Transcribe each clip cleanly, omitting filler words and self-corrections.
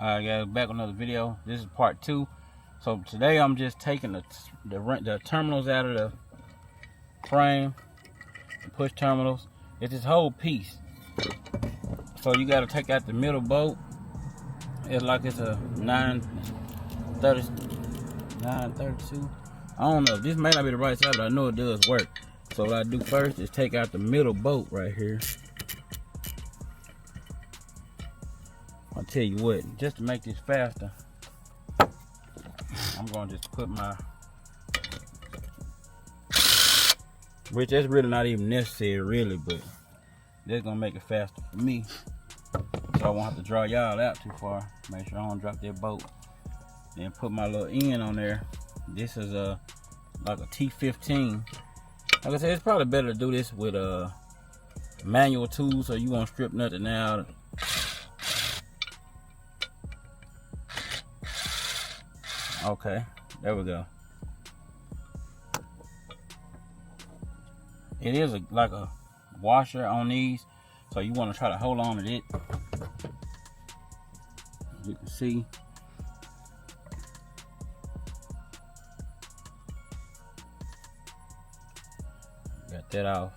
Alright guys, back with another video. This is part 2. So today I'm just taking the terminals out of the frame, the push terminals. It's this whole piece. So you got to take out the middle bolt. It's like it's a 932. I don't know. This may not be the right side, but I know it does work. So what I do first is take out the middle bolt right here. I'll tell you what, just to make this faster, I'm gonna just put my, which that's really not even necessary really, but that's gonna make it faster for me. So I won't have to draw y'all out too far. Make sure I don't drop that bolt. Then put my little end on there. This is like a T15. Like I said, it's probably better to do this with a manual tool so you won't strip nothing out. Okay, there we go. It is like a washer on these, so you want to try to hold on to it. As you can see, got that off.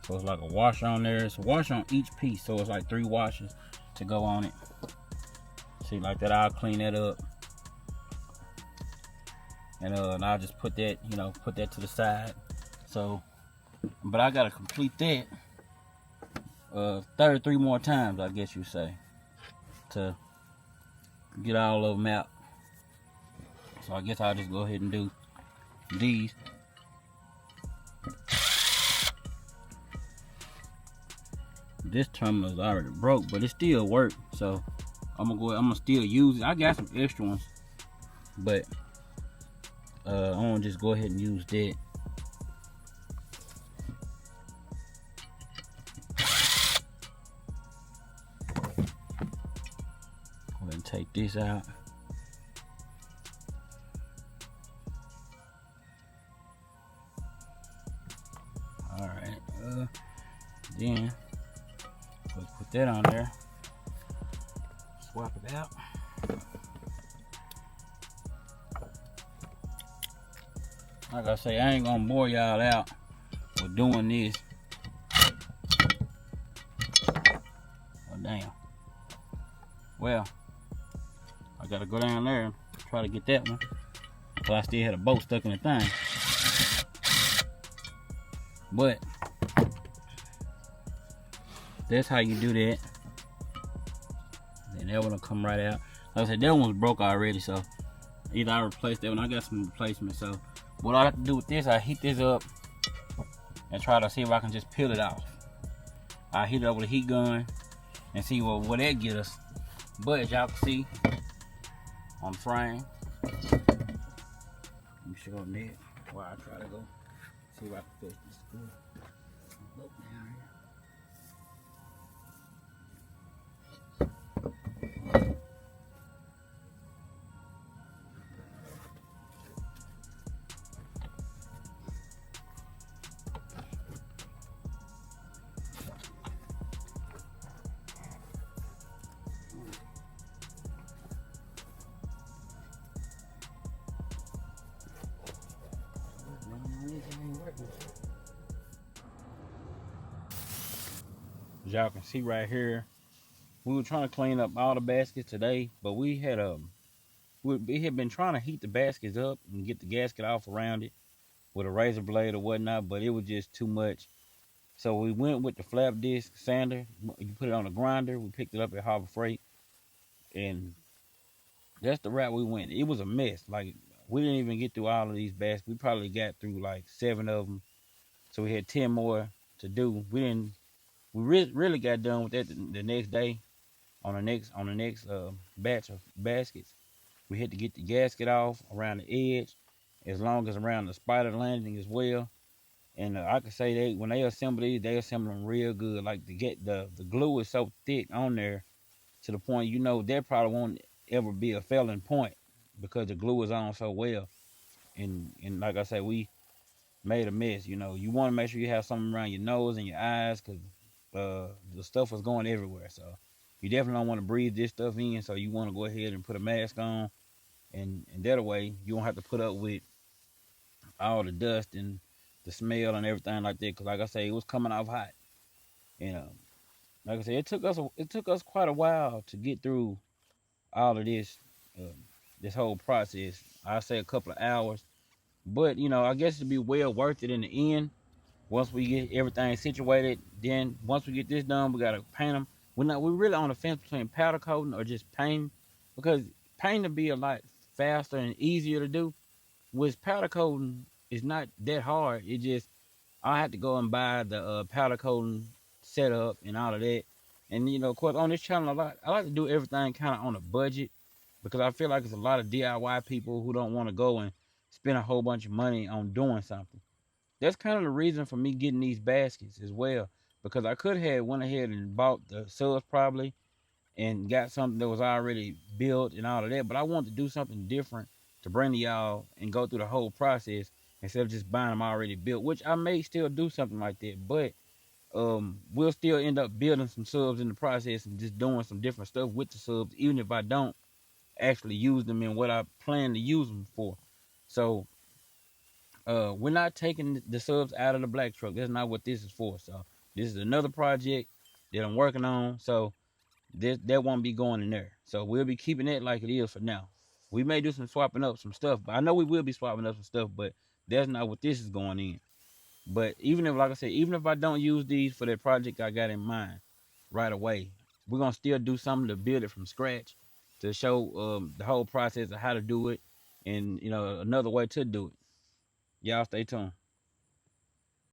So it's like a washer on there. It's a washer on each piece, so it's like 3 washers to go on it. See, like that, I'll clean that up, and I'll just put that, put that to the side. So, but I gotta complete that 33 more times, I guess you say, to get all of them out. So I guess I'll just go ahead and do these. This terminal is already broke, but it still works. So I'm gonna still use it. I got some extra ones, but I'm gonna just go ahead and use that. Go ahead and take this out. All right, then let's put that on there. Swap it out. Like I say, I ain't gonna bore y'all out with doing this. Oh damn. Well, I gotta go down there and try to get that one. So I still had a bolt stuck in the thing. But that's how you do that. And that one will come right out. Like I said, that one was broke already, so either I replaced that one. I got some replacements. So what I have to do with this, I heat this up and try to see if I can just peel it off. I heat it up with a heat gun and see what that get us. But as y'all can see on the frame, let me show them that while I try to go see if I can fix this screw. Look down here. As y'all can see right here, we were trying to clean up all the baskets today, but we had been trying to heat the baskets up and get the gasket off around it with a razor blade or whatnot, but it was just too much. So we went with the flap disc sander. You put it on a grinder. We picked it up at Harbor Freight, and that's the route we went. It was a mess. Like, we didn't even get through all of these baskets. We probably got through like 7 of them, so we had 10 more to do. We really got done with that the next day. On the next batch of baskets, we had to get the gasket off around the edge, as long as around the spider landing as well. And I could say when they assemble these, they assemble them real good. Like, the glue is so thick on there to the point that probably won't ever be a failing point because the glue is on so well. And like I say, we made a mess. You want to make sure you have something around your nose and your eyes, because the stuff was going everywhere. So You definitely don't want to breathe this stuff in, so you want to go ahead and put a mask on, and that way you won't have to put up with all the dust and the smell and everything like that. Because like I say, it was coming off hot, and like I said, it took us quite a while to get through all of this, this whole process. I say a couple of hours, but I guess it'd be well worth it in the end. Once we get everything situated, then once we get this done, we gotta paint them. We're really on the fence between powder coating or just paint, because paint would be a lot faster and easier to do. With powder coating, it's not that hard. It just I have to go and buy the powder coating setup and all of that. And of course, on this channel, I like to do everything kind of on a budget, because I feel like there's a lot of DIY people who don't want to go and spend a whole bunch of money on doing something. That's kind of the reason for me getting these baskets as well, because I could have went ahead and bought the subs probably and got something that was already built and all of that, but I wanted to do something different to bring to y'all and go through the whole process instead of just buying them already built, which I may still do something like that, but we'll still end up building some subs in the process and just doing some different stuff with the subs, even if I don't actually use them in what I plan to use them for. So we're not taking the subs out of the black truck. That's not what this is for. So this is another project that I'm working on. So that won't be going in there. So we'll be keeping it like it is for now. We may do some swapping up some stuff, but I know we will be swapping up some stuff, but that's not what this is going in. But even if, like I said, even if I don't use these for that project I got in mind right away, we're gonna still do something to build it from scratch to show the whole process of how to do it, and another way to do it. Y'all stay tuned.